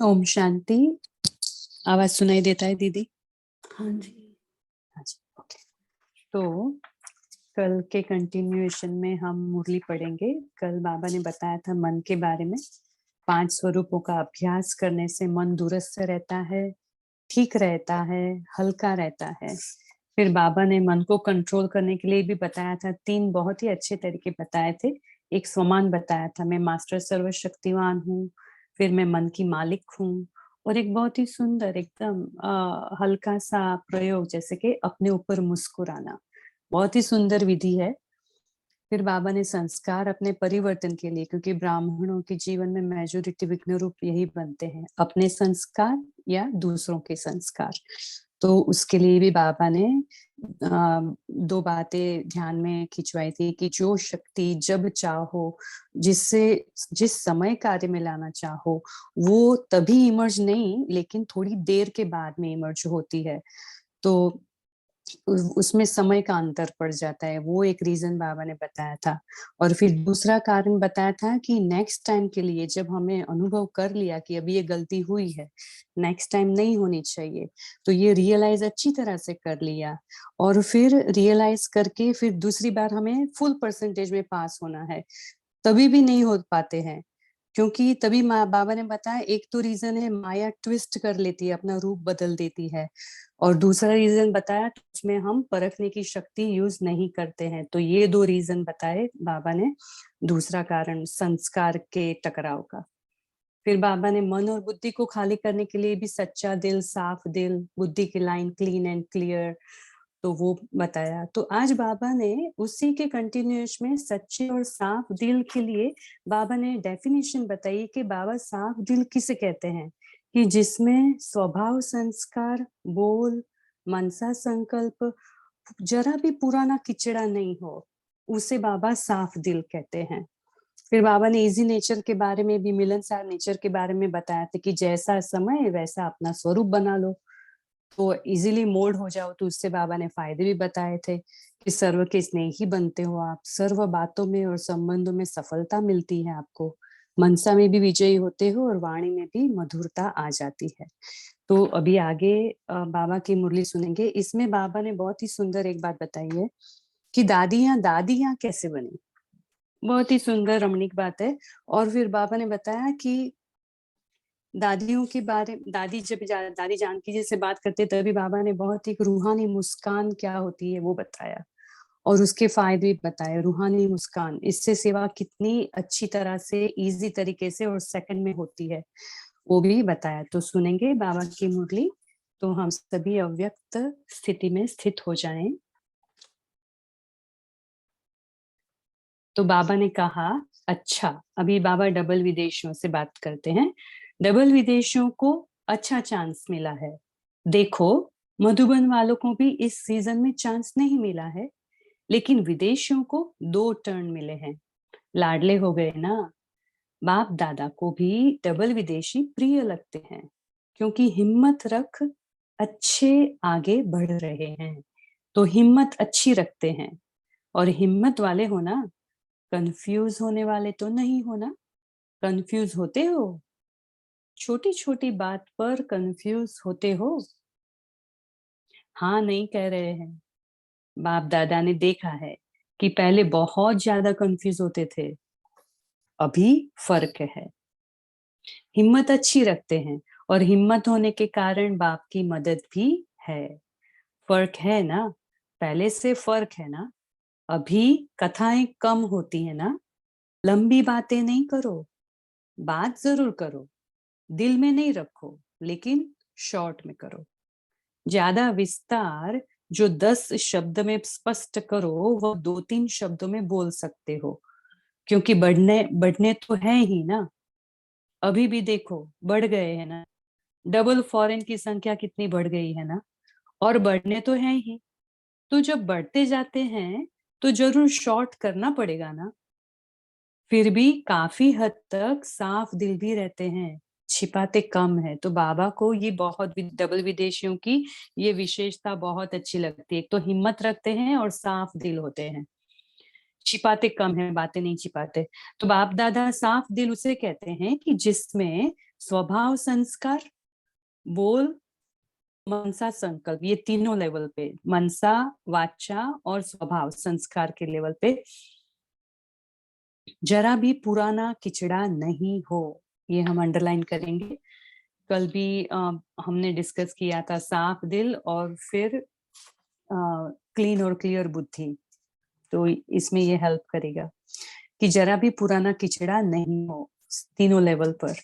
ओम शांति। आवाज सुनाई देता है दीदी? हाँ जी। हाँ जी, ओके। तो कल के कंटिन्यूएशन में हम मुरली पढ़ेंगे। कल बाबा ने बताया था मन के बारे में। 5 स्वरूपों का अभ्यास करने से मन दुरुस्त रहता है, ठीक रहता है, हल्का रहता है। फिर बाबा ने मन को कंट्रोल करने के लिए भी बताया था। 3 बहुत ही अच्छे तरीके बताए थे। एक स्वमान बताया था, मैं मास्टर सर्वशक्तिवान हूँ। फिर मैं मन की मालिक हूँ। और एक बहुत ही सुंदर एकदम हल्का सा प्रयोग, जैसे कि अपने ऊपर मुस्कुराना। बहुत ही सुंदर विधि है। फिर बाबा ने संस्कार अपने परिवर्तन के लिए, क्योंकि ब्राह्मणों के जीवन में मेजोरिटी विघ्न रूप यही बनते हैं, अपने संस्कार या दूसरों के संस्कार। तो उसके लिए भी बाबा ने 2 बातें ध्यान में खिंचवाई थी कि जो शक्ति जब चाहो, जिससे जिस समय कार्य में लाना चाहो, वो तभी इमर्ज नहीं, लेकिन थोड़ी देर के बाद में इमर्ज होती है। तो उसमें समय का अंतर पड़ जाता है, वो एक रीजन बाबा ने बताया था। और फिर दूसरा कारण बताया था कि नेक्स्ट टाइम के लिए, जब हमें अनुभव कर लिया कि अभी ये गलती हुई है, नेक्स्ट टाइम नहीं होनी चाहिए, तो ये रियलाइज अच्छी तरह से कर लिया। और फिर रियलाइज करके फिर दूसरी बार हमें फुल परसेंटेज में पास होना है, तभी भी नहीं हो पाते हैं। क्योंकि तभी बाबा ने बताया, एक तो रीजन है माया ट्विस्ट कर लेती है, अपना रूप बदल देती है। और दूसरा रीजन बताया, उसमें हम परखने की शक्ति यूज नहीं करते हैं। तो ये 2 रीजन बताए बाबा ने। दूसरा कारण संस्कार के टकराव का। फिर बाबा ने मन और बुद्धि को खाली करने के लिए भी सच्चा दिल, साफ दिल, बुद्धि की लाइन क्लीन एंड क्लियर, तो वो बताया। तो आज बाबा ने उसी के कंटिन्यूएश में सच्चे और साफ दिल के लिए बाबा ने डेफिनेशन बताई कि बाबा साफ दिल किसे कहते हैं, कि जिसमें स्वभाव संस्कार, बोल, मनसा संकल्प जरा भी पुराना किचड़ा नहीं हो, उसे बाबा साफ दिल कहते हैं। फिर बाबा ने इजी नेचर के बारे में भी, मिलनसार नेचर के बारे में बताया था कि जैसा समय वैसा अपना स्वरूप बना लो, तो इजीली मोल्ड हो जाओ। तो उससे बाबा ने फायदे भी बताए थे कि सर्व के स्नेही बनते हो आप, सर्व बातों में और संबंधों में सफलता मिलती है आपको, मनसा में भी विजयी होते हो और वाणी में भी मधुरता आ जाती है। तो अभी आगे बाबा की मुरली सुनेंगे। इसमें बाबा ने बहुत ही सुंदर एक बात बताई है कि दादियां दादियां कैसे बनी। बहुत ही सुंदर रमणीक बात है। और फिर बाबा ने बताया कि दादियों के बारे, दादी जानकी जी से बात करते तभी बाबा ने बहुत ही रूहानी मुस्कान क्या होती है वो बताया, और उसके फायदे बताए। रूहानी मुस्कान, इससे सेवा कितनी अच्छी तरह से, इजी तरीके से और सेकंड में होती है, वो भी बताया। तो सुनेंगे बाबा की मुरली। तो हम सभी अव्यक्त स्थिति में स्थित हो जाएं। तो बाबा ने कहा, अच्छा अभी बाबा डबल विदेशियों से बात करते हैं। डबल विदेशियों को अच्छा चांस मिला है। देखो, मधुबन वालों को भी इस सीजन में चांस नहीं मिला है, लेकिन विदेशियों को 2 टर्न मिले हैं। लाडले हो गए ना। बाप दादा को भी डबल विदेशी प्रिय लगते हैं, क्योंकि हिम्मत रख अच्छे आगे बढ़ रहे हैं। तो हिम्मत अच्छी रखते हैं, और हिम्मत वाले हो ना, कंफ्यूज होने वाले तो नहीं हो ना। कंफ्यूज होते हो? छोटी छोटी बात पर कंफ्यूज होते हो? हाँ नहीं कह रहे हैं। बाप दादा ने देखा है कि पहले बहुत ज्यादा कंफ्यूज होते थे, अभी फर्क है। हिम्मत अच्छी रखते हैं, और हिम्मत होने के कारण बाप की मदद भी है। फर्क है ना, पहले से फर्क है ना। अभी कथाएं कम होती है ना। लंबी बातें नहीं करो, बात जरूर करो, दिल में नहीं रखो, लेकिन शॉर्ट में करो। ज्यादा विस्तार जो 10 शब्द में स्पष्ट करो, वो 2-3 शब्दों में बोल सकते हो, क्योंकि बढ़ने बढ़ने तो है ही ना। अभी भी देखो, बढ़ गए हैं ना। डबल फॉरेन की संख्या कितनी बढ़ गई है ना, और बढ़ने तो है ही। तो जब बढ़ते जाते हैं, तो जरूर शॉर्ट करना पड़ेगा ना। फिर भी काफी हद तक साफ दिल भी रहते हैं, छिपाते कम है। तो बाबा को ये बहुत, डबल विदेशियों की ये विशेषता बहुत अच्छी लगती है। एक तो हिम्मत रखते हैं और साफ दिल होते हैं, छिपाते कम है, बातें नहीं छिपाते। तो बाप दादा साफ दिल उसे कहते हैं कि जिसमें स्वभाव संस्कार, बोल, मनसा संकल्प, ये तीनों लेवल पे, मनसा, वाचा और स्वभाव संस्कार के लेवल पे जरा भी पुराना किचड़ा नहीं हो, ये हम अंडरलाइन करेंगे। कल भी हमने डिस्कस किया था साफ दिल और फिर क्लीन और क्लियर बुद्धि, तो इसमें ये हेल्प करेगा कि जरा भी पुराना किचड़ा नहीं हो तीनों लेवल पर।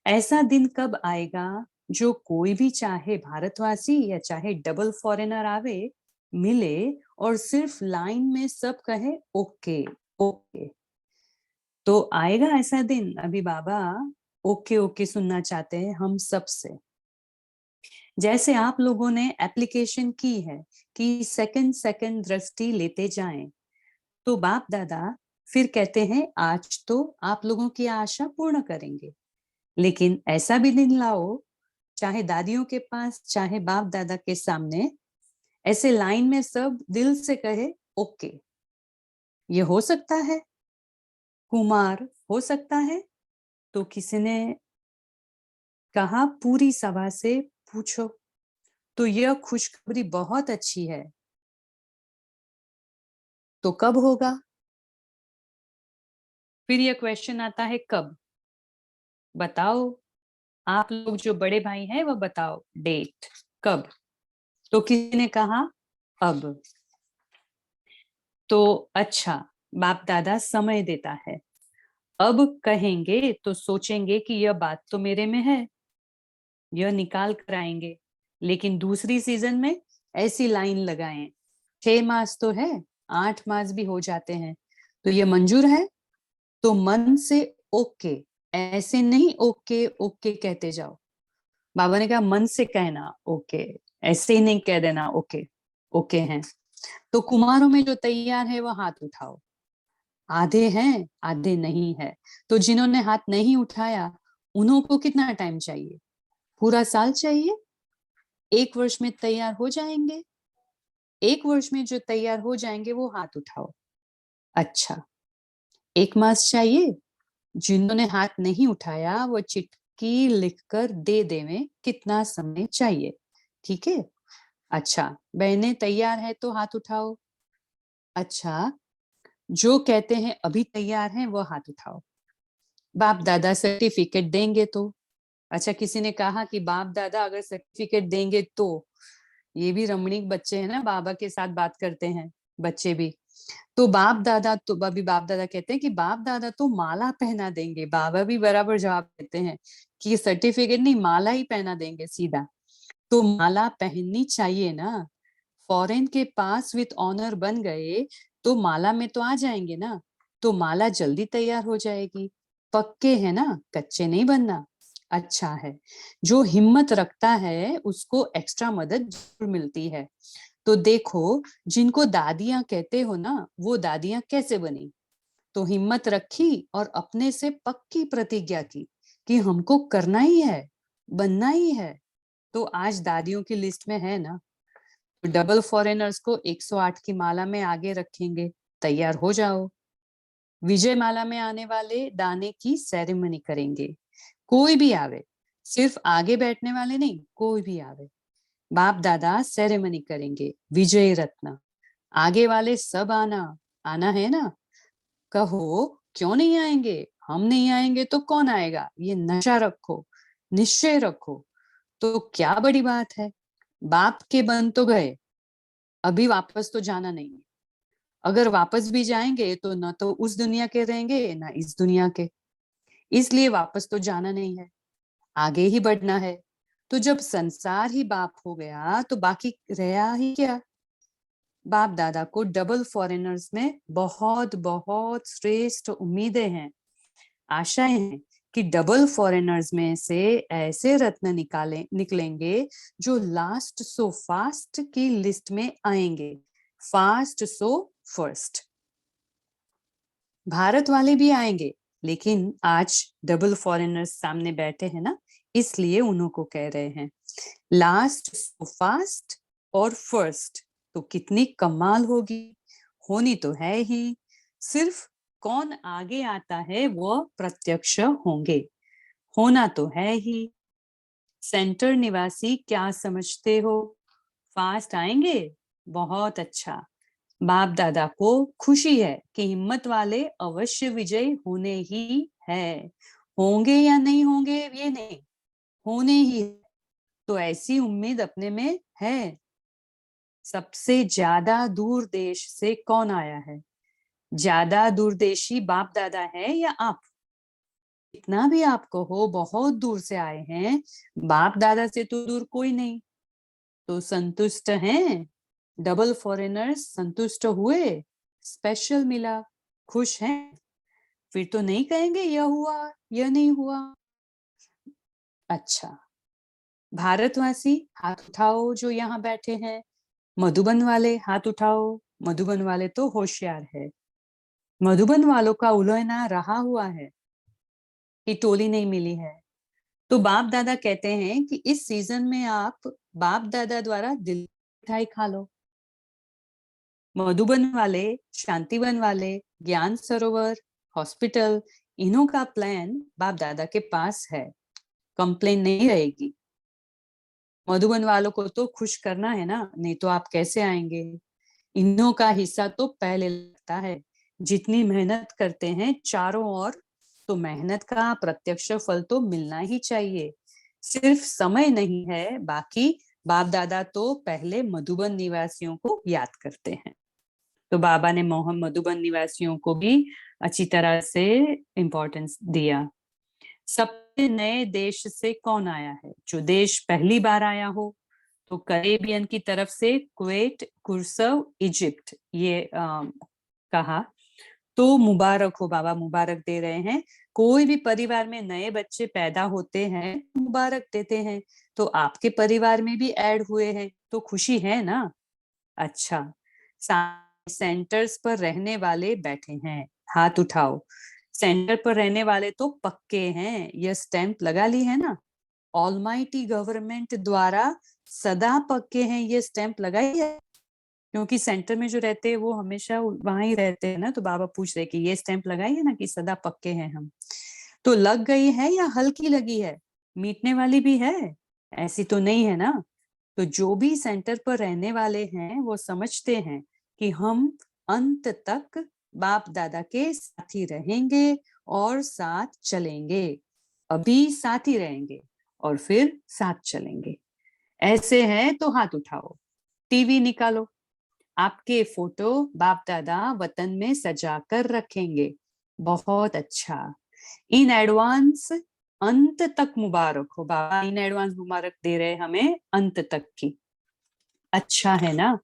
ऐसा दिन कब आएगा जो कोई भी, चाहे भारतवासी या चाहे डबल फॉरेनर आवे, मिले और सिर्फ लाइन में सब कहे ओके ओके। तो आएगा ऐसा दिन, अभी बाबा ओके ओके सुनना चाहते हैं हम सब से। जैसे आप लोगों ने एप्लीकेशन की है कि सेकंड सेकंड दृष्टि लेते जाएं, तो बाप दादा फिर कहते हैं आज तो आप लोगों की आशा पूर्ण करेंगे, लेकिन ऐसा भी दिन लाओ, चाहे दादियों के पास चाहे बाप दादा के सामने, ऐसे लाइन में सब दिल से कहे ओके। ये हो सकता है कुमार, हो सकता है। तो किसी ने कहा पूरी सभा से पूछो, तो यह खुशखबरी बहुत अच्छी है, तो कब होगा? फिर यह क्वेश्चन आता है कब, बताओ आप लोग जो बड़े भाई हैं वो बताओ डेट कब। तो किसी ने कहा अब। तो अच्छा, बाप दादा समय देता है, अब कहेंगे तो सोचेंगे कि यह बात तो मेरे में है, यह निकाल कर आएंगे, लेकिन दूसरी सीजन में ऐसी लाइन लगाएं, 6 मास तो है, 8 मास भी हो जाते हैं, तो ये मंजूर है? तो मन से ओके, ऐसे नहीं ओके ओके कहते जाओ। बाबा ने कहा मन से कहना ओके, ऐसे ही नहीं कह देना ओके ओके हैं। तो कुमारों में जो तैयार है वो हाथ उठाओ। आधे हैं आधे नहीं है। तो जिन्होंने हाथ नहीं उठाया उन्हों को कितना टाइम चाहिए? पूरा साल चाहिए? 1 वर्ष में तैयार हो जाएंगे? 1 वर्ष में जो तैयार हो जाएंगे वो हाथ उठाओ। अच्छा, 1 मास चाहिए? जिन्होंने हाथ नहीं उठाया वो चिट्ठी लिखकर दे देवें कितना समय चाहिए। ठीक है? अच्छा, बहनें तैयार है तो हाथ उठाओ। अच्छा, जो कहते हैं अभी तैयार हैं वो हाथ उठाओ। बाप दादा सर्टिफिकेट देंगे तो। अच्छा, किसी ने कहा कि बाप दादा अगर सर्टिफिकेट देंगे तो, ये भी रमणीक बच्चे हैं ना, बाबा के साथ बात करते हैं बच्चे भी। तो बाप दादा तो अभी बाप दादा कहते हैं कि बाप दादा तो माला पहना देंगे। बाबा भी बराबर जवाब देते हैं कि सर्टिफिकेट नहीं, माला ही पहना देंगे सीधा। तो माला पहननी चाहिए ना, फॉरेन के पास विथ ऑनर बन गए तो माला में तो आ जाएंगे ना, तो माला जल्दी तैयार हो जाएगी। पक्के है ना, कच्चे नहीं बनना। अच्छा है, जो हिम्मत रखता है उसको एक्स्ट्रा मदद जरूर मिलती है। तो देखो, जिनको दादियां कहते हो ना, वो दादियां कैसे बनी? तो हिम्मत रखी और अपने से पक्की प्रतिज्ञा की कि हमको करना ही है, बनना ही है। तो आज दादियों की लिस्ट में है ना। तो डबल फॉरेनर्स को 108 की माला में आगे रखेंगे, तैयार हो जाओ। विजय माला में आने वाले दाने की सेरेमनी करेंगे। कोई भी आवे, सिर्फ आगे बैठने वाले नहीं, कोई भी आवे। बाप दादा सेरेमनी करेंगे, विजय रत्न। आगे वाले सब आना, आना है ना? कहो क्यों नहीं आएंगे? हम नहीं आएंगे तो कौन आएगा? ये नशा रखो, निश्चय रखो। तो क्या बड़ी बात है, बाप के बन तो गए, अभी वापस तो जाना नहीं है। अगर वापस भी जाएंगे तो न तो उस दुनिया के रहेंगे ना इस दुनिया के, इसलिए वापस तो जाना नहीं है, आगे ही बढ़ना है। तो जब संसार ही बाप हो गया तो बाकी रहा ही क्या? बाप दादा को डबल फॉरेनर्स में बहुत बहुत श्रेष्ठ उम्मीदें हैं, आशाएं हैं कि डबल फॉरेनर्स में से ऐसे रत्न निकलेंगे जो लास्ट सो फास्ट की लिस्ट में आएंगे। Fast so first. भारत वाले भी आएंगे, लेकिन आज डबल फॉरेनर्स सामने बैठे हैं ना, इसलिए उन्हों को कह रहे हैं लास्ट सो फास्ट और फर्स्ट। तो कितनी कमाल होगी, होनी तो है ही। सिर्फ कौन आगे आता है वो प्रत्यक्ष होंगे, होना तो है ही। सेंटर निवासी क्या समझते हो, फास्ट आएंगे? बहुत अच्छा। बाप दादा को खुशी है कि हिम्मत वाले अवश्य विजय होने ही है। होंगे या नहीं होंगे ये नहीं, होने ही है। तो ऐसी उम्मीद अपने में है। सबसे ज्यादा दूर देश से कौन आया है? ज्यादा दूरदेशी बाप दादा है या आप? इतना भी आपको हो बहुत दूर से आए हैं, बाप दादा से तो दूर कोई नहीं। तो संतुष्ट हैं? डबल फॉरेनर्स संतुष्ट हुए? स्पेशल मिला, खुश हैं? फिर तो नहीं कहेंगे यह हुआ यह नहीं हुआ। अच्छा, भारतवासी हाथ उठाओ जो यहाँ बैठे हैं। मधुबन वाले हाथ उठाओ। मधुबन वाले तो होशियार है। मधुबन वालों का उलझना रहा हुआ है कि टोली नहीं मिली है। तो बाप दादा कहते हैं कि इस सीजन में आप बाप दादा द्वारा दिल मिठाई खा लो। मधुबन वाले, शांतिवन वाले, ज्ञान सरोवर, हॉस्पिटल, इन्हों का प्लान बाप दादा के पास है। कंप्लेन नहीं रहेगी। मधुबन वालों को तो खुश करना है ना, नहीं तो आप कैसे आएंगे? इन्हों का हिस्सा तो पहले लगता है। जितनी मेहनत करते हैं चारों ओर, तो मेहनत का प्रत्यक्ष फल तो मिलना ही चाहिए। सिर्फ समय नहीं है, बाकी बाप दादा तो पहले मधुबन निवासियों को याद करते हैं। तो बाबा ने मधुबन निवासियों को भी अच्छी तरह से इम्पोर्टेंस दिया। सबसे नए देश से कौन आया है? जो देश पहली बार आया हो। तो करेबियन की तरफ से कुवैत, कुर्सव, इजिप्ट, ये कहा। तो मुबारक हो, बाबा मुबारक दे रहे हैं। कोई भी परिवार में नए बच्चे पैदा होते हैं, मुबारक देते हैं। तो आपके परिवार में भी ऐड हुए हैं, तो खुशी है ना। अच्छा, सेंटर्स पर रहने वाले बैठे हैं, हाथ उठाओ। सेंटर पर रहने वाले तो पक्के हैं, यह स्टैंप लगा ली है ना। ऑलमाइटी गवर्नमेंट द्वारा सदा पक्के हैं, ये स्टैंप लगाई है। क्योंकि सेंटर में जो रहते हैं वो हमेशा वहां ही रहते हैं ना, तो बाबा पूछ रहे कि ये स्टैंप लगाई है ना कि सदा पक्के हैं हम। तो लग गई है या हल्की लगी है? मीटने वाली भी है? ऐसी तो नहीं है ना। तो जो भी सेंटर पर रहने वाले हैं वो समझते हैं कि हम अंत तक बाप दादा के साथ ही रहेंगे और साथ चलेंगे। अभी साथ ही रहेंगे और फिर साथ चलेंगे। ऐसे है तो हाथ उठाओ, टीवी निकालो। आपके फोटो बाप दादा वतन में सजा कर रखेंगे। बहुत अच्छा। इन एडवांस अंत तक मुबारक हो। बाबा इन एडवांस मुबारक दे रहे हमें अंत तक की। अच्छा है ना।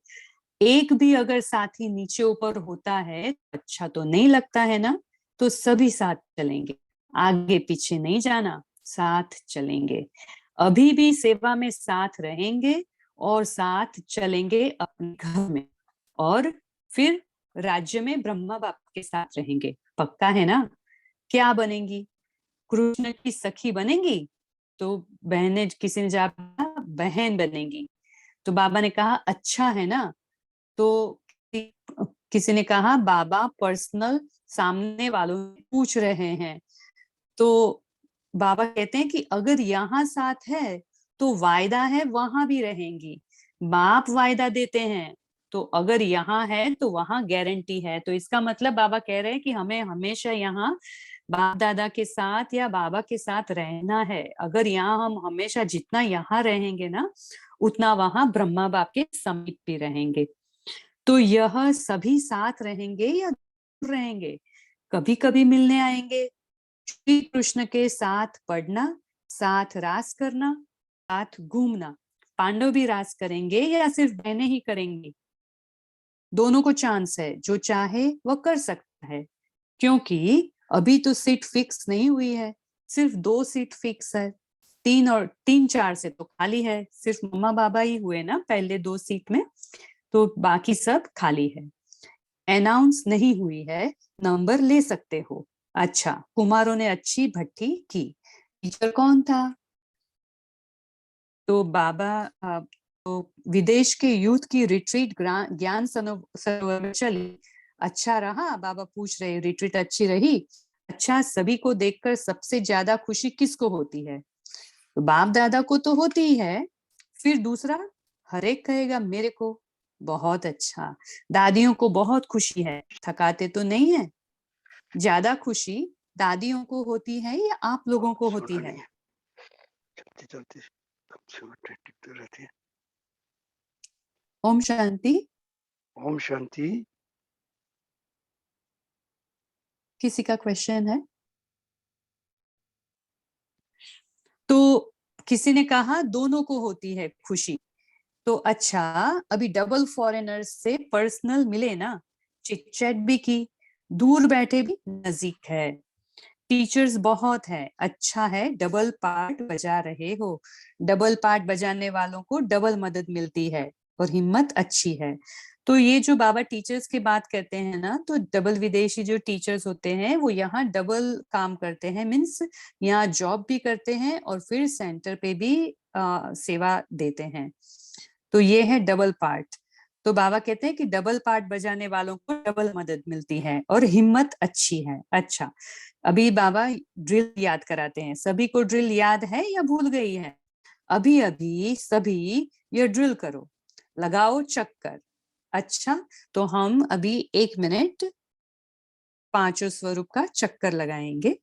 एक भी अगर साथी नीचे ऊपर होता है अच्छा तो नहीं लगता है ना। तो सभी साथ चलेंगे, आगे पीछे नहीं जाना, साथ चलेंगे। अभी भी सेवा में साथ रहेंगे और साथ चलेंगे अपने घर में, और फिर राज्य में ब्रह्मा बाप के साथ रहेंगे। पक्का है ना। क्या बनेंगी? कृष्ण की सखी बनेंगी। तो बहनें, किसी ने जवाब, बहन बनेंगी। तो बाबा ने कहा अच्छा है ना। तो किसी ने कहा बाबा पर्सनल सामने वालों पूछ रहे हैं। तो बाबा कहते हैं कि अगर यहाँ साथ है तो वायदा है वहां भी रहेंगी। बाप वायदा देते हैं, तो अगर यहाँ है तो वहां गारंटी है। तो इसका मतलब बाबा कह रहे हैं कि हमें हमेशा यहाँ बाप दादा के साथ या बाबा के साथ रहना है। अगर यहाँ हम हमेशा जितना यहाँ रहेंगे ना, उतना वहां ब्रह्मा बाप के समीप भी रहेंगे। तो यह सभी साथ रहेंगे या दूर रहेंगे? कभी कभी मिलने आएंगे। श्री कृष्ण के साथ पढ़ना, साथ रास करना, साथ घूमना। पांडव भी रास करेंगे या सिर्फ बहनें ही करेंगी? दोनों को चांस है, जो चाहे वह कर सकता है। क्योंकि अभी तो सीट फिक्स नहीं हुई है, सिर्फ 2 सीट फिक्स है। 3 और 3 4 से तो खाली है, सिर्फ मम्मा बाबा ही हुए ना पहले 2 सीट में, तो बाकी सब खाली है। अनाउंस नहीं हुई है, नंबर ले सकते हो। अच्छा, कुमारों ने अच्छी भट्टी की। टीचर कौन था? तो बाबा तो विदेश के यूथ की रिट्रीट ज्ञान सरोवर में चली। अच्छा रहा? बाबा पूछ रहे रिट्रीट अच्छी रही? अच्छा, सभी को देखकर सबसे ज्यादा खुशी किसको होती है? तो बाप दादा को तो होती ही है, फिर दूसरा हर एक कहेगा मेरे को। बहुत अच्छा। दादियों को बहुत खुशी है, थकाते तो नहीं है। ज्यादा खुशी दादियों को होती है या आप लोगों को होती है? चलती चलती टिकते रहती है। ओम शांति। ओम शांति। किसी का क्वेश्चन है? तो किसी ने कहा दोनों को होती है खुशी। तो अच्छा, अभी डबल फॉरेनर्स से पर्सनल मिले ना, चिट चैट भी की, दूर बैठे भी नजदीक है। टीचर्स बहुत है, अच्छा है डबल पार्ट बजा रहे हो। डबल पार्ट बजाने वालों को डबल मदद मिलती है और हिम्मत अच्छी है। तो ये जो बाबा टीचर्स की बात करते हैं ना, तो डबल विदेशी जो टीचर्स होते हैं वो यहाँ डबल काम करते हैं, मीन्स यहाँ जॉब भी करते हैं और फिर सेंटर पे भी सेवा देते हैं। तो ये है डबल पार्ट। तो बाबा कहते हैं कि डबल पार्ट बजाने वालों को डबल मदद मिलती है और हिम्मत अच्छी है। अच्छा, अभी बाबा ड्रिल याद कराते हैं। सभी को ड्रिल याद है या भूल गई है? अभी अभी सभी ये ड्रिल करो, लगाओ चक्कर। अच्छा, तो हम अभी 1 मिनट पांचों स्वरूप का चक्कर लगाएंगे।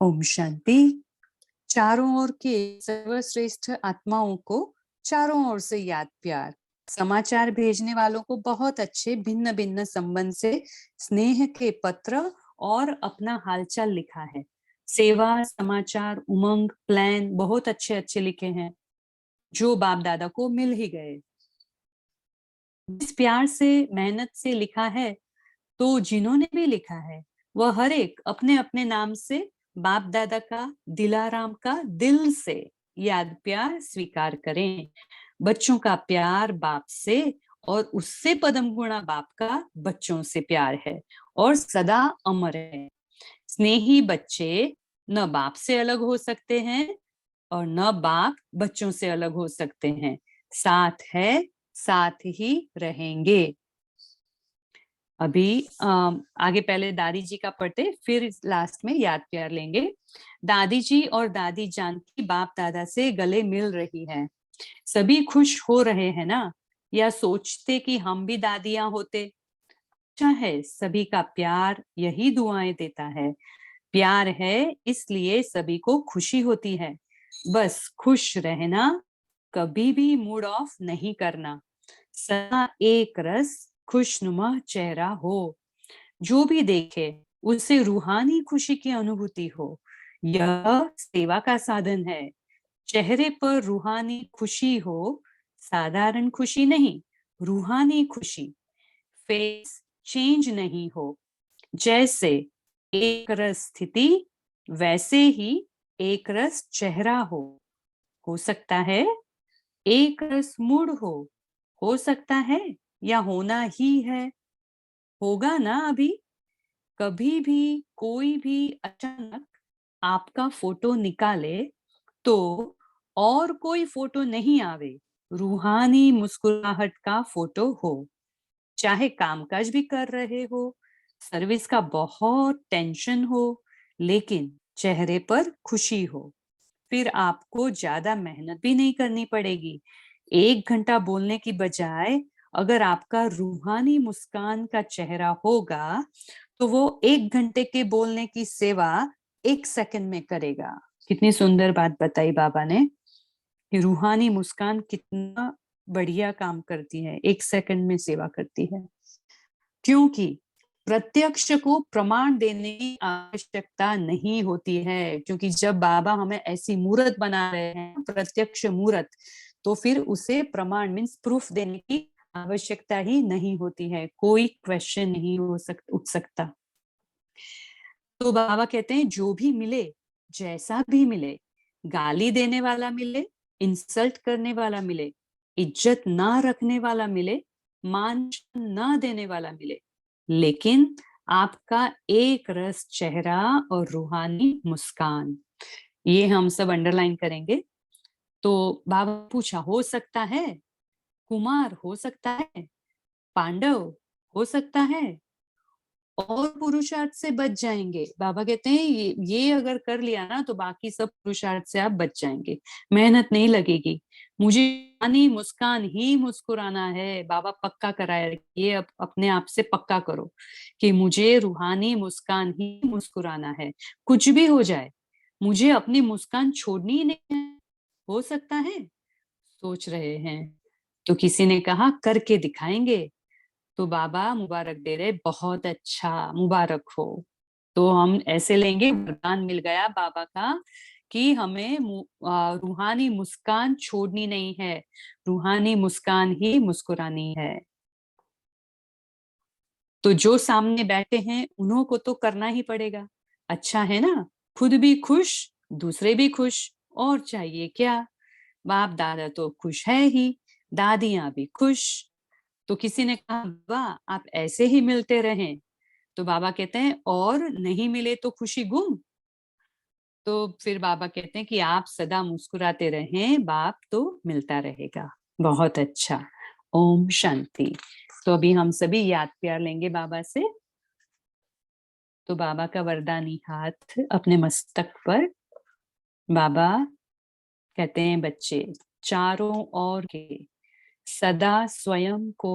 ओम शांति। चारों ओर के सर्वश्रेष्ठ आत्माओं को चारों ओर से याद प्यार। समाचार भेजने वालों को बहुत अच्छे भिन्न भिन्न संबंध से स्नेह के पत्र और अपना हालचाल लिखा है। सेवा, समाचार, उमंग, प्लान बहुत अच्छे अच्छे लिखे हैं, जो बाप दादा को मिल ही गए। जिस प्यार से मेहनत से लिखा है, तो जिन्होंने भी लिखा है वह हर एक अपने अपने नाम से बाप दादा का, दिलाराम का दिल से याद प्यार स्वीकार करें। बच्चों का प्यार बाप से और उससे पदम गुणा बाप का बच्चों से प्यार है और सदा अमर है। स्नेही बच्चे न बाप से अलग हो सकते हैं और न बाप बच्चों से अलग हो सकते हैं। साथ है, साथ ही रहेंगे। अभी आगे पहले दादी जी का पढ़ते, फिर लास्ट में याद प्यार लेंगे। दादी जी और दादी जानकी बाप दादा से गले मिल रही है। सभी खुश हो रहे हैं ना, या सोचते कि हम भी दादियां होते? अच्छा है, सभी का प्यार यही दुआएं देता है। प्यार है इसलिए सभी को खुशी होती है। बस खुश रहना, कभी भी मूड ऑफ नहीं करना। सदा एक रस खुशनुमा चेहरा हो, जो भी देखे उसे रूहानी खुशी की अनुभूति हो। यह सेवा का साधन है। चेहरे पर रूहानी खुशी हो, साधारण खुशी नहीं, रूहानी खुशी। फेस चेंज नहीं हो। जैसे एक रस स्थिति, वैसे ही एक रस चेहरा हो सकता है एक रस मूड हो सकता है या होना ही है। होगा ना अभी? कभी भी कोई भी अचानक आपका फोटो निकाले तो और कोई फोटो नहीं आवे, रूहानी मुस्कुराहट का फोटो हो। चाहे कामकाज भी कर रहे हो, सर्विस का बहुत टेंशन हो, लेकिन चेहरे पर खुशी हो, फिर आपको ज्यादा मेहनत भी नहीं करनी पड़ेगी। 1 घंटा बोलने की बजाय अगर आपका रूहानी मुस्कान का चेहरा होगा, तो वो 1 घंटे के बोलने की सेवा 1 सेकंड में करेगा। कितनी सुंदर बात बताई बाबा ने कि रूहानी मुस्कान कितना बढ़िया काम करती है, 1 सेकंड में सेवा करती है। क्योंकि प्रत्यक्ष को प्रमाण देने की आवश्यकता नहीं होती है, क्योंकि जब बाबा हमें ऐसी मूर्त बना रहे हैं, प्रत्यक्ष मूर्त, तो फिर उसे प्रमाण मीन्स प्रूफ देने की आवश्यकता ही नहीं होती है। कोई क्वेश्चन नहीं उठ सकता। तो बाबा कहते हैं जो भी मिले, जैसा भी मिले, गाली देने वाला मिले, इंसल्ट करने वाला मिले, इज्जत ना रखने वाला मिले, मान ना देने वाला मिले, लेकिन आपका एक रस चेहरा और रूहानी मुस्कान, ये हम सब अंडरलाइन करेंगे। तो बाबा पूछा, हो सकता है? कुमार हो सकता है? पांडव हो सकता है? और पुरुषार्थ से बच जाएंगे। बाबा कहते हैं ये अगर कर लिया ना तो बाकी सब पुरुषार्थ से आप बच जाएंगे, मेहनत नहीं लगेगी। मुझे रूहानी मुस्कान ही मुस्कुराना है। बाबा पक्का कराए, ये अपने आप से पक्का करो कि मुझे रूहानी मुस्कान ही मुस्कुराना है, कुछ भी हो जाए मुझे अपनी मुस्कान छोड़नी ही नहीं है। हो सकता है? सोच रहे हैं। तो किसी ने कहा करके दिखाएंगे। तो बाबा मुबारक दे रहे, बहुत अच्छा, मुबारक हो। तो हम ऐसे लेंगे, वरदान मिल गया बाबा का कि हमें रूहानी मुस्कान छोड़नी नहीं है, रूहानी मुस्कान ही मुस्कुरानी है। तो जो सामने बैठे हैं उन्हों को तो करना ही पड़ेगा। अच्छा है ना, खुद भी खुश, दूसरे भी खुश, और चाहिए क्या। बाप दादा तो खुश है ही, दादियां भी खुश। तो किसी ने कहा, वाह आप ऐसे ही मिलते रहें। तो बाबा कहते हैं, और नहीं मिले तो खुशी गुम। तो फिर बाबा कहते हैं कि आप सदा मुस्कुराते रहें, बाप तो मिलता रहेगा। बहुत अच्छा। ओम शांति। तो अभी हम सभी याद प्यार लेंगे बाबा से। तो बाबा का वरदानी हाथ अपने मस्तक पर। बाबा कहते हैं, बच्चे चारों ओर के सदा स्वयं को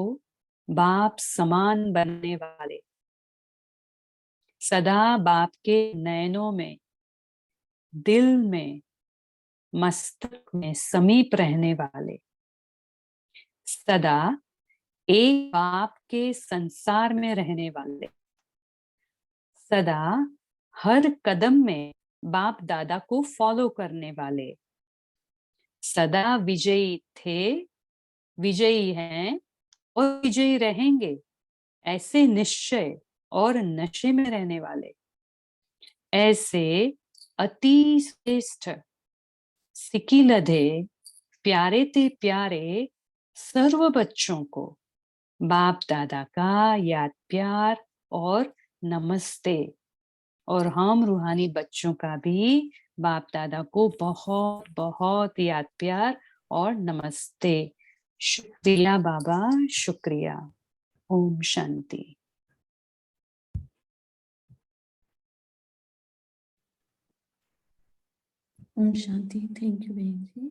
बाप समान बनने वाले, सदा बाप के नयनों में, दिल में, मस्तक में समीप रहने वाले, सदा एक बाप के संसार में रहने वाले, सदा हर कदम में बाप दादा को फॉलो करने वाले, सदा विजयी थे, विजयी हैं और विजयी रहेंगे, ऐसे निश्चय और नशे में रहने वाले, ऐसे अति श्रेष्ठ सिकिलधे प्यारे ते प्यारे सर्व बच्चों को बाप दादा का याद प्यार और नमस्ते। और हम रूहानी बच्चों का भी बाप दादा को बहुत बहुत याद प्यार और नमस्ते। शुक्रिया बाबा, शुक्रिया। ओम शांति। ओम शांति। थैंक यू बहन जी।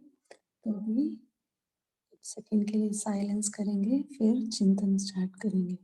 तो अभी कुछ सेकंड के लिए साइलेंस करेंगे, फिर चिंतन स्टार्ट करेंगे।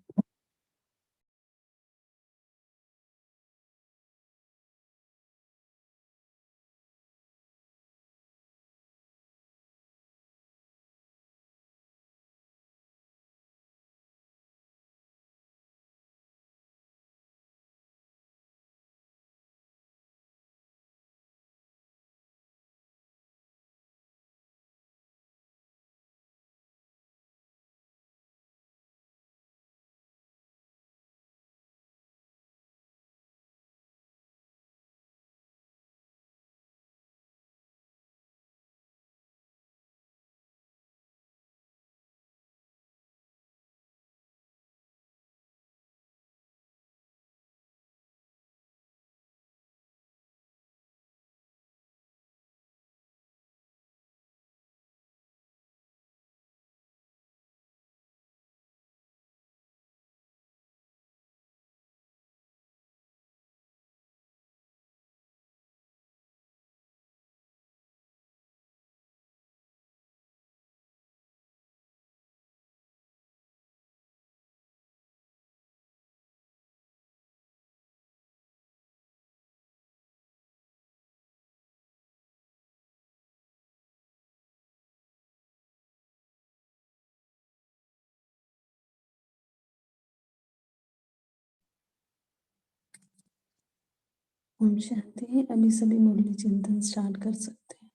ओम शांति। अभी सभी मुरली चिंतन स्टार्ट कर सकते हैं।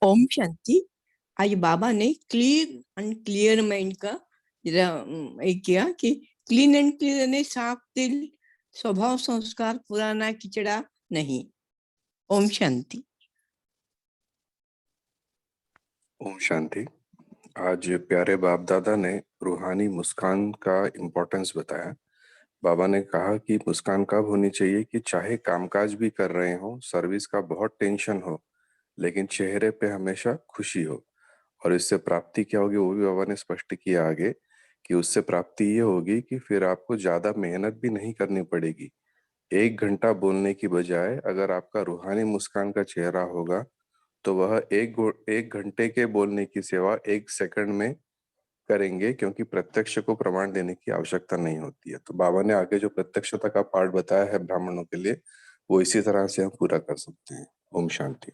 ओम शांति। आज बाबा ने क्लीन एंड क्लियर माइंड का एक किया कि क्लीन एंड क्लियर ने साफ दिल, स्वभाव संस्कार पुराना किचड़ा नहीं। ओम शांति। ओम शांति। आज प्यारे बाप दादा ने रूहानी मुस्कान का इम्पोर्टेंस बताया। बाबा ने कहा कि मुस्कान कब होनी चाहिए कि चाहे कामकाज भी कर रहे हो, सर्विस का बहुत टेंशन हो, लेकिन चेहरे पे हमेशा खुशी हो। और इससे प्राप्ति क्या होगी वो भी बाबा ने स्पष्ट किया आगे कि उससे प्राप्ति ये होगी कि फिर आपको ज्यादा मेहनत भी नहीं करनी पड़ेगी। 1 घंटा बोलने की बजाय अगर आपका रूहानी मुस्कान का चेहरा होगा तो वह एक घंटे के बोलने की सेवा 1 सेकंड में करेंगे, क्योंकि प्रत्यक्ष को प्रमाण देने की आवश्यकता नहीं होती है। तो बाबा ने आगे जो प्रत्यक्षता का पाठ बताया है ब्राह्मणों के लिए, वो इसी तरह से हम पूरा कर सकते हैं। ओम शांति।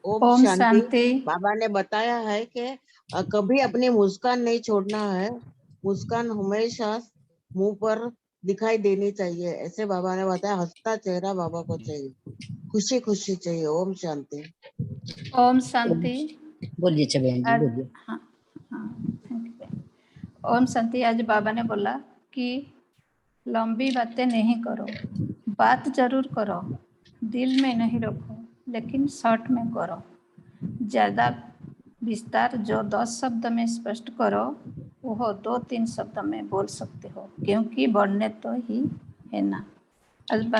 ओम शांति। बाबा ने बताया है कि कभी अपनी मुस्कान नहीं छोड़ना है, मुस्कान हमेशा मुंह पर दिखाई देनी चाहिए, ऐसे बाबा ने बताया। हंसता चेहरा बाबा को चाहिए, खुशी खुशी चाहिए। ओम शांति। ओम शांति। बोलिए बहन जी, बोलिए। हाँ हाँ, थैंक यू। ओम शांति। आज बाबा ने बोला कि लंबी बातें नहीं करो, बात जरूर करो, दिल में नहीं रखो, लेकिन शॉर्ट में करो। ज़्यादा विस्तार जो 10 शब्द में स्पष्ट करो वो 2-3 शब्द में बोल सकते हो, क्योंकि बढ़ने तो ही है ना।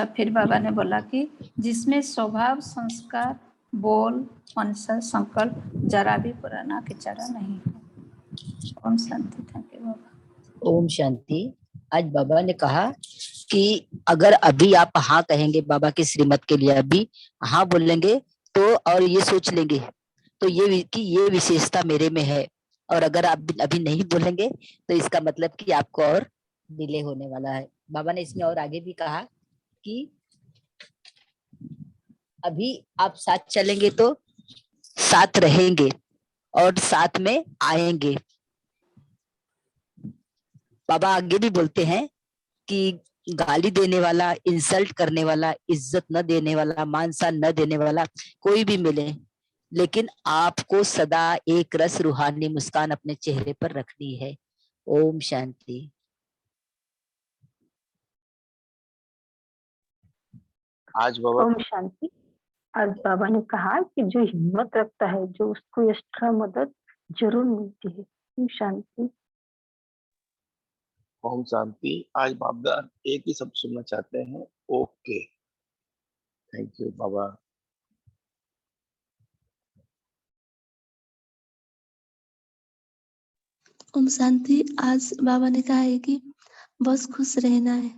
फिर बाबा ने बोला कि जिसमें स्वभाव संस्कार बोल मनसा संकल्प जरा भी पुराना किचड़ा नहीं हो। ओम शांति। थैंक यू बाबा। ओम शांति। आज बाबा ने कहा कि अगर अभी आप हाँ कहेंगे बाबा के श्रीमत के लिए, अभी हाँ बोलेंगे तो, और ये सोच लेंगे तो ये कि ये विशेषता मेरे में है, और अगर आप अभी नहीं बोलेंगे तो इसका मतलब कि आपको और डिले होने वाला है। बाबा ने इसमें और आगे भी कहा कि अभी आप साथ चलेंगे तो साथ रहेंगे और साथ में आएंगे। बाबा आगे भी बोलते हैं कि गाली देने वाला, इंसल्ट करने वाला, इज्जत न देने वाला, मान सम्मान न देने वाला कोई भी मिले, लेकिन आपको सदा एक रस रूहानी मुस्कान अपने चेहरे पर रखनी है। ओम शांति। आज बाबा ओम शांति। आज बाबा ने कहा कि जो हिम्मत रखता है, जो उसको एक्स्ट्रा मदद जरूर मिलती है। ओम शांति। ओम शांति। आज बाबा एक ही शब्द सुनना चाहते हैं, ओके। थैंक यू बाबा। ओम शांति। आज बाबा ने कहा है कि बस खुश रहना है,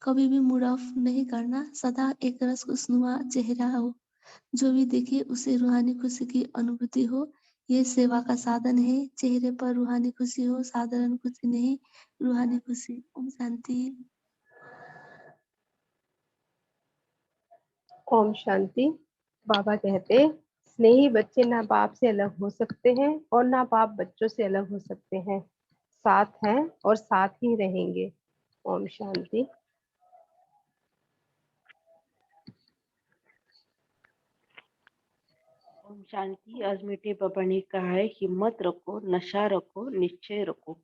कभी भी मूड ऑफ नहीं करना, सदा एक रस खुशनुमा चेहरा हो, जो भी देखे उसे रूहानी खुशी की अनुभूति हो। ये सेवा का साधन है, चेहरे पर रूहानी खुशी हो, साधारण खुशी नहीं, रूहानी खुशी। ओम शांति। ओम शांति। बाबा कहते, स्नेही बच्चे ना बाप से अलग हो सकते हैं और ना बाप बच्चों से अलग हो सकते हैं, साथ हैं और साथ ही रहेंगे। ओम शांति। ओम शांति। आज मीठे बाबा ने कहा है, हिम्मत रखो, नशा रखो, निश्चय रखो।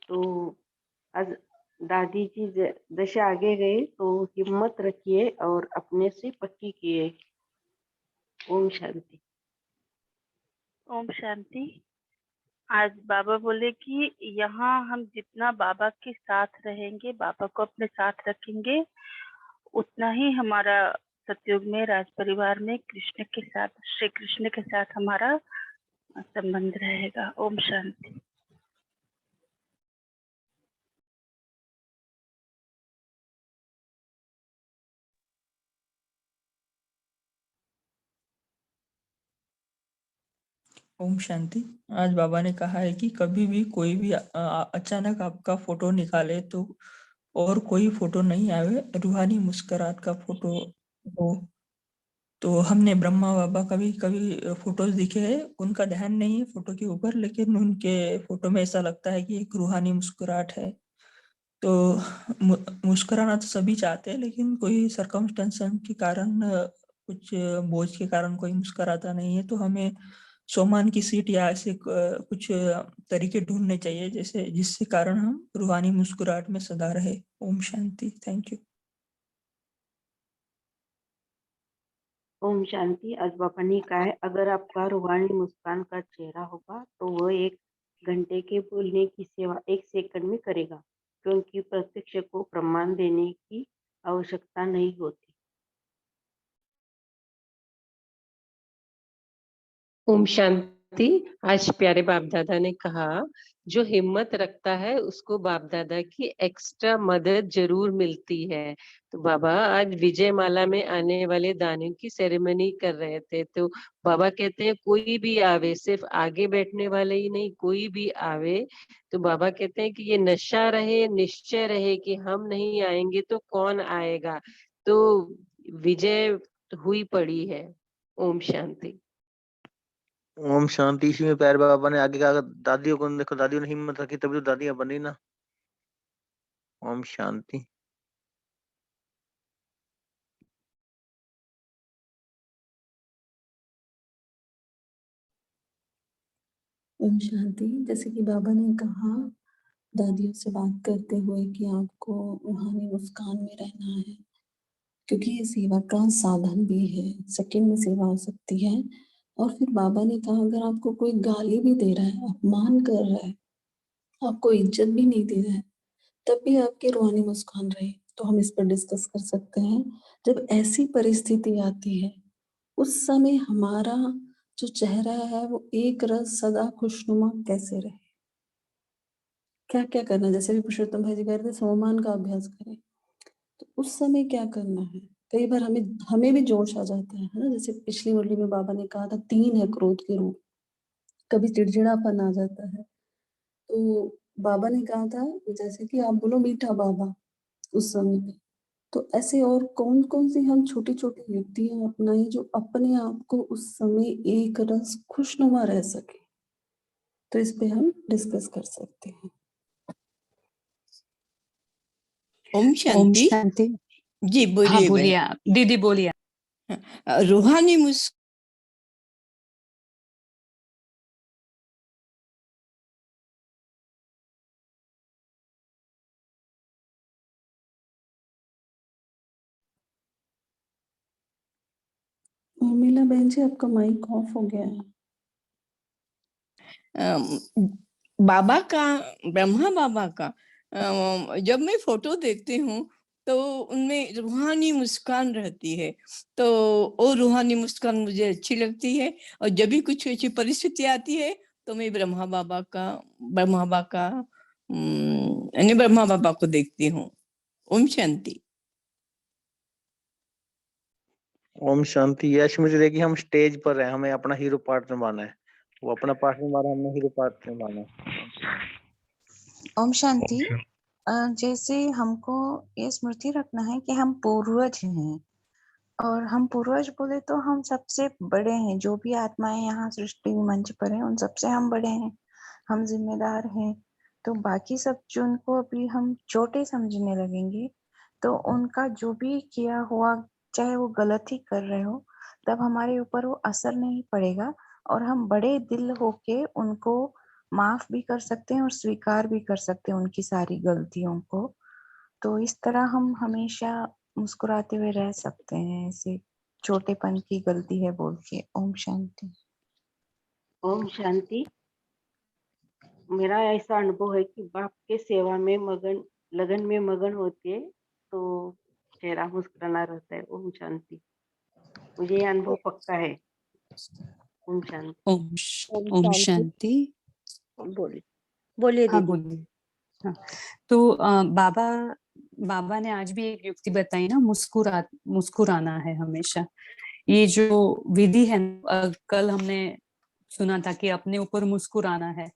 तो आज दादी जी जैसे आगे गए तो हिम्मत रखिए और अपने से पक्की किए। ओम शांति। ओम शांति। आज बाबा बोले कि यहाँ हम जितना बाबा के साथ रहेंगे, बाबा को अपने साथ रखेंगे, उतना ही हमारा सतयुग में राज परिवार में कृष्ण के साथ, श्री कृष्ण के साथ हमारा संबंध रहेगा। ओम शांति। ओम शांति। आज बाबा ने कहा है कि कभी भी कोई भी अचानक आपका फोटो निकाले तो और कोई फोटो नहीं आवे, रूहानी मुस्कुराहट का फोटो हो। तो हमने ब्रह्मा बाबा कभी कभी फोटोज दिखे हैं, उनका ध्यान नहीं है फोटो के ऊपर, लेकिन उनके फोटो में ऐसा लगता है कि एक रूहानी मुस्कुराहट है। तो मुस्कुराना तो सभी चाहते हैं, लेकिन कोई सर्कमस्टेंस के कारण, कुछ बोझ के कारण कोई मुस्कुराता नहीं है। तो हमें सोमान की सीट या ऐसे कुछ तरीके ढूंढने चाहिए जैसे जिससे कारण हम रूहानी मुस्कुराहट में सदा रहे। ओम शांति। Thank you. ओम शांति। आज बाबा ने कहा है अगर आपका रूहानी मुस्कान का चेहरा होगा तो वह 1 घंटे के बोलने की सेवा 1 सेकंड में करेगा, क्योंकि प्रत्यक्ष को प्रमाण देने की आवश्यकता नहीं होती। ओम शांति। आज प्यारे बाप दादा ने कहा जो हिम्मत रखता है उसको बाप दादा की एक्स्ट्रा मदद जरूर मिलती है। तो बाबा आज विजय माला में आने वाले दानियों की सेरेमनी कर रहे थे, तो बाबा कहते हैं कोई भी आवे, सिर्फ आगे बैठने वाले ही नहीं, कोई भी आवे। तो बाबा कहते हैं कि ये नशा रहे, निश्चय रहे कि हम नहीं आएंगे तो कौन आएगा। तो विजय हुई पड़ी है। ओम शांति। ओम शांति। इसी में प्यारे बाबा ने आगे कहा दादियों को देखो, दादियों ने हिम्मत रखी तभी तो दादियां बनी ना। ओम शांति। ओम शांति। जैसे कि बाबा ने कहा दादियों से बात करते हुए कि आपको रूहानी मुस्कान में रहना है, क्योंकि ये सेवा का साधन भी है, सेकंड में सेवा हो सकती है। और फिर बाबा ने कहा अगर आपको कोई गाली भी दे रहा है, अपमान कर रहा है, आपको इज्जत भी नहीं दे रहा है, तब भी आपकी रूहानी मुस्कान रहे। तो हम इस पर डिस्कस कर सकते हैं। जब ऐसी परिस्थिति आती है उस समय हमारा जो चेहरा है वो एक रस सदा खुशनुमा कैसे रहे, क्या क्या करना है। जैसे भी पुरुषोत्तम भाई जी कह रहे थे सोमान का अभ्यास करें, तो उस समय क्या करना है। कई बार हमें भी जोश आ जाता है ना। जैसे पिछली मुरली में बाबा ने कहा था 3 है क्रोध के रूप, कभी चिड़चिड़ापन आ जाता है। तो बाबा ने कहा था जैसे कि आप बोलो मीठा बाबा उस समय पे। तो ऐसे और कौन कौन सी हम छोटी छोटी युक्तियां अपनाएं जो अपने आप को उस समय एक रस खुशनुमा रह सके। तो इस पे हम डिस्कस कर सकते हैं। ओम ओम शांति। शांति। जी हाँ बोलिए बोलिए बहन। आप, दीदी बोलिए। रूहानी मुस्कान उर्मिला बहन जी आपका माइक ऑफ हो गया है। बाबा का, ब्रह्मा बाबा का जब मैं फोटो देखती हूँ तो उनमें रूहानी मुस्कान रहती है, तो वो रूहानी मुस्कान मुझे अच्छी लगती है। और जब भी कुछ ऐसी परिस्थिति आती है तो मैं ब्रह्मा बाबा को देखती हूँ। ओम शांति। ओम शांति। यश मुझे देखिए हम स्टेज पर हैं, हमें अपना हीरो पार्ट निभाना है। वो अपना पार्ट निभा रहा है, हमने हीरो पार्ट निभाना है। ओम शांति। जैसे हमको ये स्मृति रखना है कि हम पूर्वज हैं, और हम पूर्वज बोले तो हम सबसे बड़े हैं। जो भी आत्माएं यहाँ सृष्टि मंच पर हैं उन सबसे हम बड़े हैं, हम जिम्मेदार हैं। तो बाकी सब जिनको अभी हम छोटे समझने लगेंगे तो उनका जो भी किया हुआ चाहे वो गलत ही कर रहे हो, तब हमारे ऊपर वो असर नहीं पड़ेगा और हम बड़े दिल होके उनको माफ भी कर सकते हैं और स्वीकार भी कर सकते हैं उनकी सारी गलतियों को। तो इस तरह हम हमेशा मुस्कुराते हुए रह सकते हैं, ऐसे छोटेपन की गलती है बोल के। ओम शांति। ओम शांति। मेरा ऐसा अनुभव है कि बाप के सेवा में लगन में मगन होती है तो चेहरा मुस्कुराना रहता है। ओम शांति। मुझे ये अनुभव पक्का है। ओम शांति। ओम शांति। बोलिए हाँ दीदी। बोलिए। हाँ, तो बाबा ने आज भी एक युक्ति बताई ना, मुस्कुराना है हमेशा। ये जो विधि है, कल हमने सुना था कि अपने ऊपर मुस्कुराना है,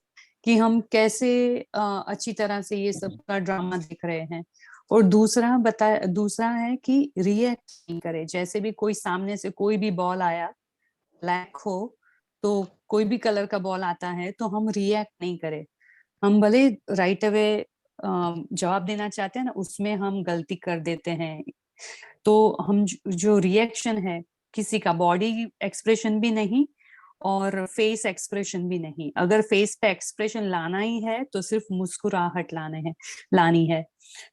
कि हम कैसे अच्छी तरह से ये सब का ड्रामा देख रहे हैं। और दूसरा है कि रिएक्ट नहीं करे। जैसे भी कोई सामने से कोई भी बॉल आया, ब्लैक हो तो कोई भी कलर का बॉल आता है तो हम रिएक्ट नहीं करें। हम भले राइट अवे जवाब देना चाहते हैं ना, उसमें हम गलती कर देते हैं। तो हम जो रिएक्शन है, किसी का बॉडी एक्सप्रेशन भी नहीं और फेस एक्सप्रेशन भी नहीं। अगर फेस पे एक्सप्रेशन लाना ही है तो सिर्फ मुस्कुराहट लानी है।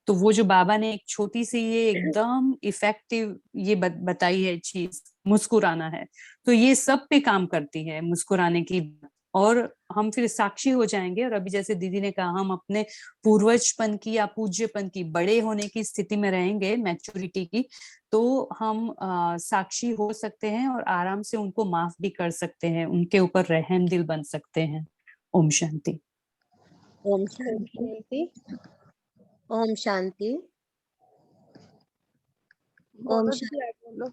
तो वो जो बाबा ने एक छोटी सी ये एकदम इफेक्टिव ये बताई है चीज, मुस्कुराना है, तो ये सब पे काम करती है मुस्कुराने की। और हम फिर साक्षी हो जाएंगे। और अभी जैसे दीदी ने कहा, हम अपने पूर्वजपन की या पूज्यपन की, बड़े होने की स्थिति में रहेंगे, मैच्योरिटी की, तो हम साक्षी हो सकते हैं और आराम से उनको माफ भी कर सकते हैं, उनके ऊपर रहम दिल बन सकते हैं। ओम शांति। ओम शांति। ओम शांति। ओम शांति।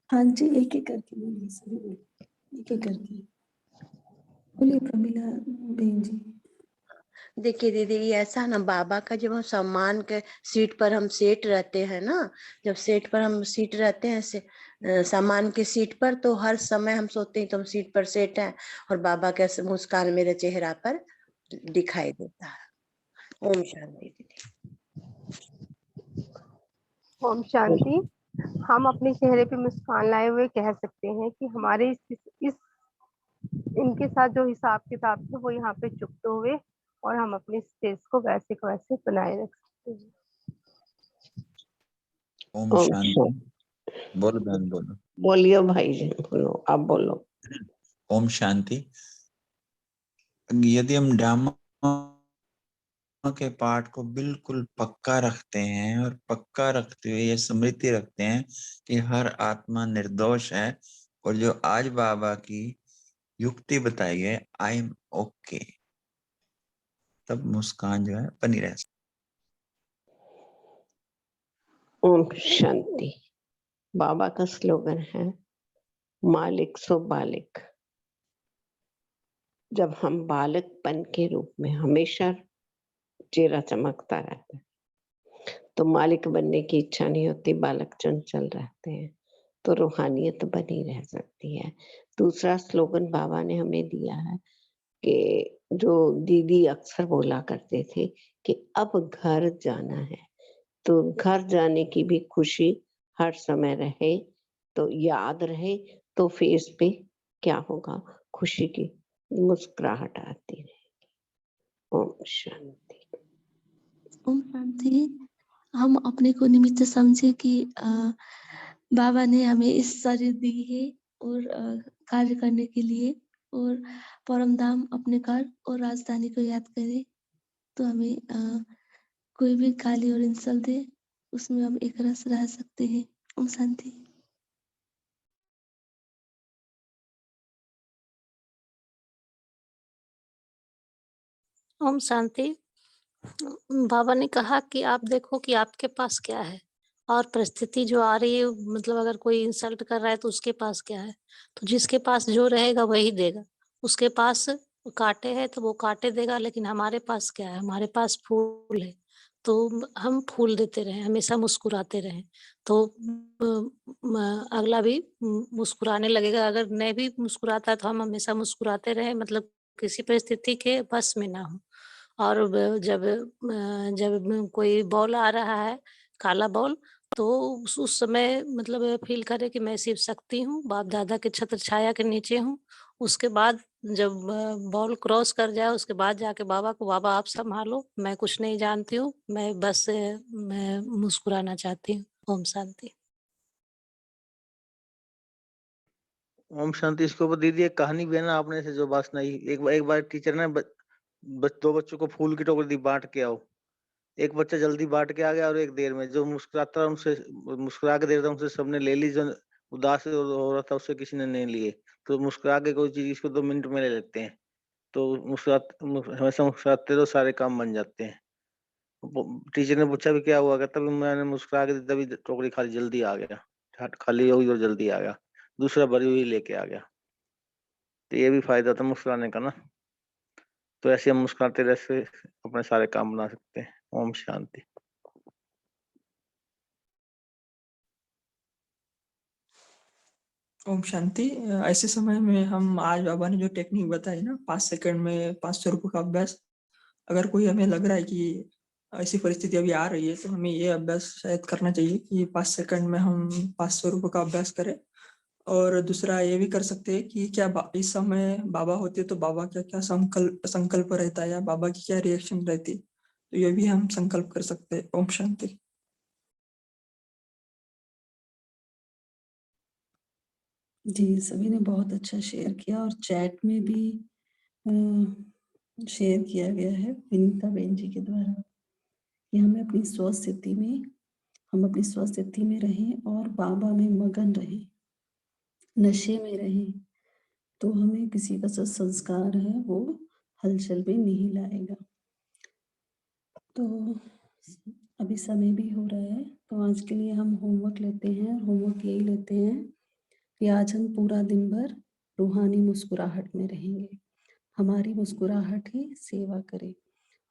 हाँ जी, एक एक करके बोलिए, सभी बोलिए, एक एक करके बोलिए। प्रमिला बहन जी। देखिए दीदी, ये ऐसा ना, बाबा का जब हम सम्मान के सीट पर हम सेट रहते हैं ना, जब सेट पर हम सीट रहते हैं सम्मान के सीट पर, तो हर समय हम सोचते हैं तो हम सीट पर सेट हैं, और बाबा का मुस्कान मेरे चेहरा पर दिखाई देता है। ओम शांति दीदी। ओम शांति। हम अपने चेहरे पे मुस्कान लाए हुए कह सकते हैं कि हमारे इस इनके साथ जो हिसाब किताब थे वो यहाँ पे चुकते हुए, और हम अपने स्टेज को वैसे को वैसे बनाए रख सकते हैं। ओम शांति। बोलो बहन, बोलो। बोलिए भाई जी, बोलो, आप बोलो। ओम शांति। यदि हम ड्रामा के पाठ को बिल्कुल पक्का रखते हैं और पक्का रखते हुए ये स्मृति रखते हैं कि हर आत्मा निर्दोष है, और जो आज बाबा की युक्ति बताई है, आई एम ओके, तब मुस्कान जो है बनी रह सकती। ओम शांति। बाबा का स्लोगन है, मालिक सो बालिक। जब हम बालकपन के रूप में हमेशा चेहरा चमकता रहता है, तो मालिक बनने की इच्छा नहीं होती, बालक चंचल रहते हैं, तो रूहानियत बनी रह सकती है। दूसरा स्लोगन बाबा ने हमें दिया है कि जो दीदी अक्सर बोला करते थे कि अब घर जाना है, तो घर जाने की भी खुशी हर समय रहे, तो याद रहे, तो फेस पे क्या होगा, खुशी की मुस्कुराहट आती रहेगी। ओम शांति। ओम शांति। हम अपने को निमित्त समझे कि बाबा ने हमें इस शरीर दी है और कार्य करने के लिए, और परम धाम अपने घर और राजधानी को याद करें, तो हमें कोई भी गाली और इंसल्ट दे उसमें हम एक रस रह सकते हैं। ओम शांति। ओम शांति। बाबा ने कहा कि आप देखो कि आपके पास क्या है, और परिस्थिति जो आ रही है, मतलब अगर कोई इंसल्ट कर रहा है तो उसके पास क्या है, तो जिसके पास जो रहेगा वही देगा। उसके पास कांटे हैं तो वो कांटे देगा, लेकिन हमारे पास क्या है, हमारे पास फूल है, तो हम फूल देते रहें, हमेशा मुस्कुराते रहें, तो अगला भी मुस्कुराने लगेगा। अगर नहीं भी मुस्कुराता है तो हम हमेशा मुस्कुराते रहें, मतलब किसी परिस्थिति के बस में ना हो। और जब कोई बॉल आ रहा है, काला बॉल, तो उस समय मतलब फील करे कि मैं शिव शक्ति हूँ, बाप दादा के छत्र छाया के नीचे हूँ। उसके बाद जब बॉल क्रॉस कर जाए, उसके बाद जाके बाबा को, बाबा आप संभालो, मैं कुछ नहीं जानती हूँ, मैं बस मैं मुस्कुराना चाहती हूँ। ओम शांति। ओम शांति। इसके ऊपर दीदी एक कहानी भी है ना, आपने से जो बात सुनाई। एक बार टीचर ने दो बच्चों को फूल की टोकरी दी, बांट के आओ। एक बच्चा जल्दी बांट के आ गया और एक देर में। जो मुस्कुराता उनसे मुस्कुरा के दे रहा था, उनसे सबने ले ली। जो उदास हो रहा था उससे किसी ने नहीं लिए। तो मुस्कुरा के कोई चीज इसको 2 मिनट में ले लेते हैं। तो हमेशा मुस्कुराते तो सारे काम बन जाते हैं। टीचर ने पूछा भी क्या हुआ, कहता भी मैंने मुस्कुरा के दी तभी टोकरी खाली जल्दी आ गया, खाली हुई और जल्दी आ गया, दूसरा भरी हुई लेके आ गया। तो ये भी फायदा था मुस्कुराने का ना। तो ऐसे हम मुस्कुराते रहते अपने सारे काम बना सकते हैं। ओम शांति। ओम शांति। ऐसे समय में हम आज बाबा ने जो टेक्निक बताई ना, 5 सेकंड में 500 रुपये का अभ्यास, अगर कोई हमें लग रहा है कि ऐसी परिस्थिति अभी आ रही है, तो हमें ये अभ्यास शायद करना चाहिए कि 5 सेकंड में हम 500 रुपये का अभ्यास करें और दूसरा ये भी कर सकते हैं कि क्या इस समय बाबा होते तो बाबा का क्या संकल्प रहता या बाबा की क्या रिएक्शन रहती, तो ये भी हम संकल्प कर सकते हैं। ओम शांति। जी, सभी ने बहुत अच्छा शेयर किया और चैट में भी शेयर किया गया है विनीता बहन जी के द्वारा कि हम अपनी स्वस्थिति में रहें और बाबा में मगन रहें, नशे में रहें, तो हमें किसी का जो संस्कार है वो हलचल में नहीं लाएगा। तो अभी समय भी हो रहा है, तो आज के लिए हम होमवर्क लेते हैं। होमवर्क यही लेते हैं कि आज हम पूरा दिन भर रूहानी मुस्कुराहट में रहेंगे, हमारी मुस्कुराहट ही सेवा करे।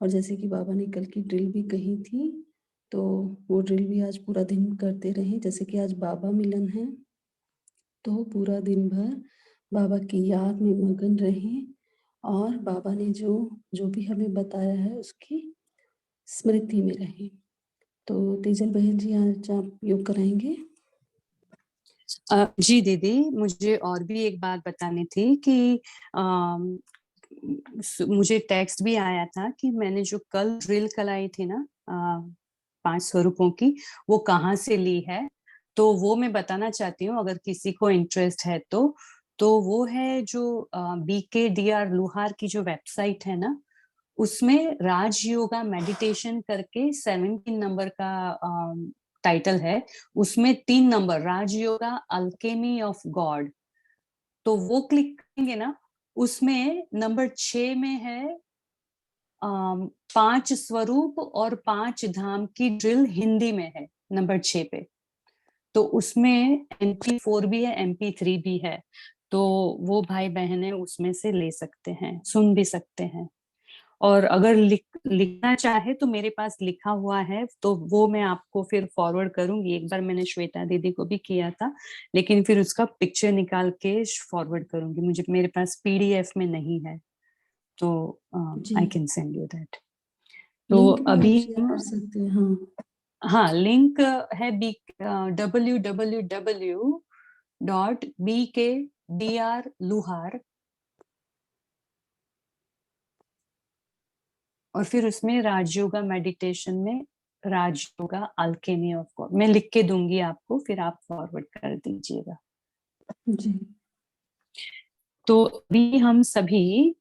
और जैसे कि बाबा ने कल की ड्रिल भी कही थी, तो वो ड्रिल भी आज पूरा दिन करते रहें। जैसे कि आज बाबा मिलन है, तो पूरा दिन भर बाबा की याद में मगन रहें और बाबा ने जो भी हमें बताया है उसकी स्मृति में रहें। तो तेजल बहन जी आज आप योग कराएंगे? जी दीदी, मुझे और भी एक बात बतानी थी कि मुझे टेक्स्ट भी आया था कि मैंने जो कल ड्रिल कराई थी ना 5 स्वरूपों की, वो कहाँ से ली है, तो वो मैं बताना चाहती हूँ अगर किसी को इंटरेस्ट है तो वो है जो BKDR लुहार की जो वेबसाइट है ना, उसमें राज योगा मेडिटेशन करके 17 नंबर का टाइटल है। उसमें 3 number Raj yoga Alchemy of God, तो वो क्लिक करेंगे ना, उसमें नंबर 6 में है 5 स्वरूप और 5 धाम की ड्रिल हिंदी में है नंबर 6 पे। तो उसमें MP4 भी है, MP3 भी है, तो वो भाई बहने उसमें से ले सकते हैं, सुन भी सकते हैं। और अगर लिखना चाहे तो मेरे पास लिखा हुआ है, तो वो मैं आपको फिर फॉरवर्ड करूंगी। एक बार मैंने श्वेता दीदी को भी किया था, लेकिन फिर उसका पिक्चर निकाल के फॉरवर्ड करूंगी, मुझे मेरे पास PDF में नहीं है, तो I can send you that. तो लिंक भी अभी आप शेयर कर सकते हैं। हाँ, लिंक है www.bkdrluhar, और फिर उसमें राजयोगा मेडिटेशन में राजयोगा अल्केमी ऑफ गॉड मैं लिख के दूंगी आपको, फिर आप फॉरवर्ड कर दीजिएगा जी। तो अभी हम सभी,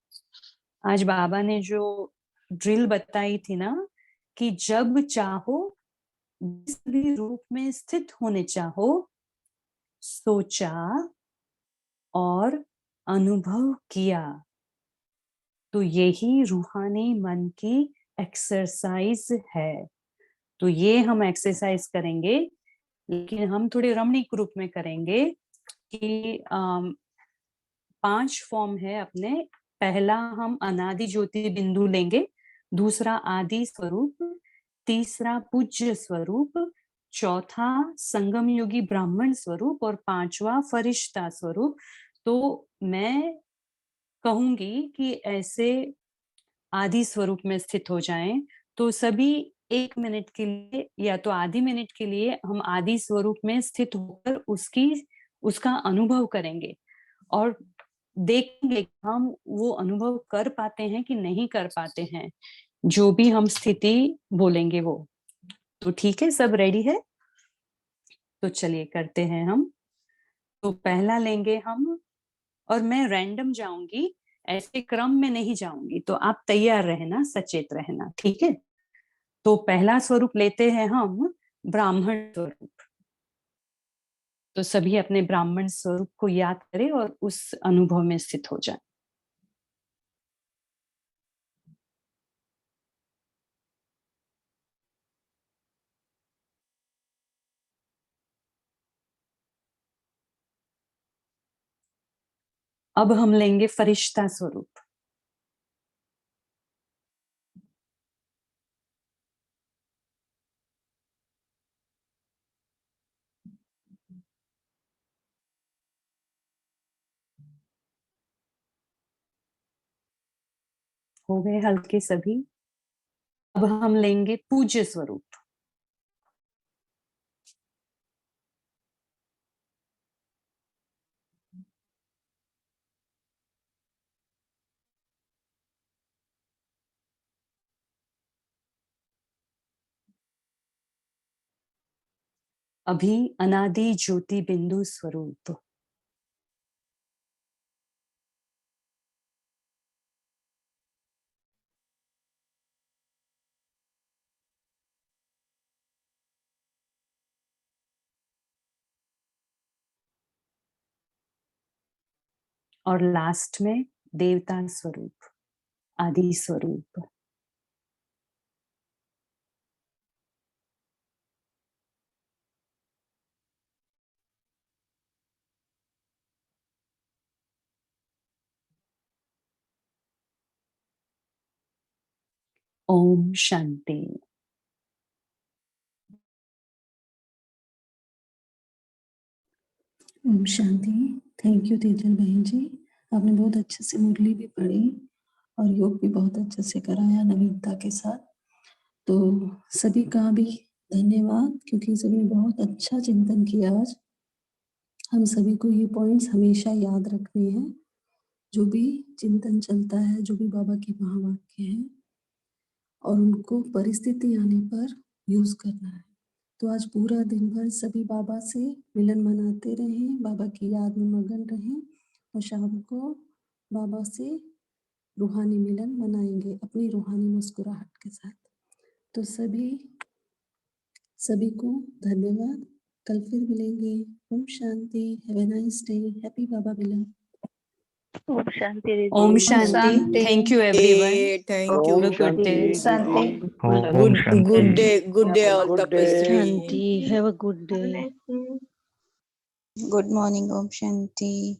आज बाबा ने जो ड्रिल बताई थी ना कि जब चाहो जिस भी रूप में स्थित होने चाहो, सोचा और अनुभव किया, तो यही रूहानी मन की एक्सरसाइज है। तो ये हम एक्सरसाइज करेंगे, लेकिन हम थोड़े रमणीक रूप में करेंगे कि 5 फॉर्म है अपने। पहला हम अनादि ज्योति बिंदु लेंगे, दूसरा आदि स्वरूप, तीसरा पूज्य स्वरूप, चौथा संगम योगी ब्राह्मण स्वरूप और 5वां फरिश्ता स्वरूप। तो मैं कहूंगी कि ऐसे आदि स्वरूप में स्थित हो जाएं, तो सभी 1 मिनट के लिए या तो आधी मिनट के लिए हम आदि स्वरूप में स्थित होकर उसका अनुभव करेंगे और देखेंगे कि हम वो अनुभव कर पाते हैं कि नहीं कर पाते हैं, जो भी हम स्थिति बोलेंगे वो। तो ठीक है, सब रेडी है? तो चलिए करते हैं हम। तो पहला लेंगे हम, और मैं रैंडम जाऊंगी, ऐसे क्रम में नहीं जाऊंगी, तो आप तैयार रहना, सचेत रहना, ठीक है? तो पहला स्वरूप लेते हैं हम ब्राह्मण स्वरूप। तो सभी अपने ब्राह्मण स्वरूप को याद करें और उस अनुभव में स्थित हो जाएं। अब हम लेंगे फरिश्ता स्वरूप। हो गए हल्के सभी। अब हम लेंगे पूज्य स्वरूप। अभी अनादि ज्योति बिंदु स्वरूप। और लास्ट में देवता स्वरूप, आदि स्वरूप। ओम शांति। ओम शांति। थैंक यू तेजल बहन जी, आपने बहुत अच्छे से मुरली भी पढ़ी और योग भी बहुत अच्छे से कराया नवीनता के साथ। तो सभी का भी धन्यवाद, क्योंकि सभी ने बहुत अच्छा चिंतन किया आज। हम सभी को ये पॉइंट्स हमेशा याद रखने हैं, जो भी चिंतन चलता है, जो भी बाबा के महावाक्य हैं, और उनको परिस्थिति आने पर यूज करना है। तो आज पूरा दिन भर सभी बाबा से मिलन मनाते रहें, बाबा की याद में मगन रहें, और शाम को बाबा से रूहानी मिलन मनाएंगे अपनी रूहानी मुस्कुराहट के साथ। तो सभी को धन्यवाद। कल फिर मिलेंगे। ओम शांति। Have a nice day. Happy बाबा मिलन। ओम शांति दीदी। ओम शांति। Thank you everyone. Thank you. Have a good day. शांति। Good day all tapasri. Shanti, have a good day. Good morning, Om Shanti.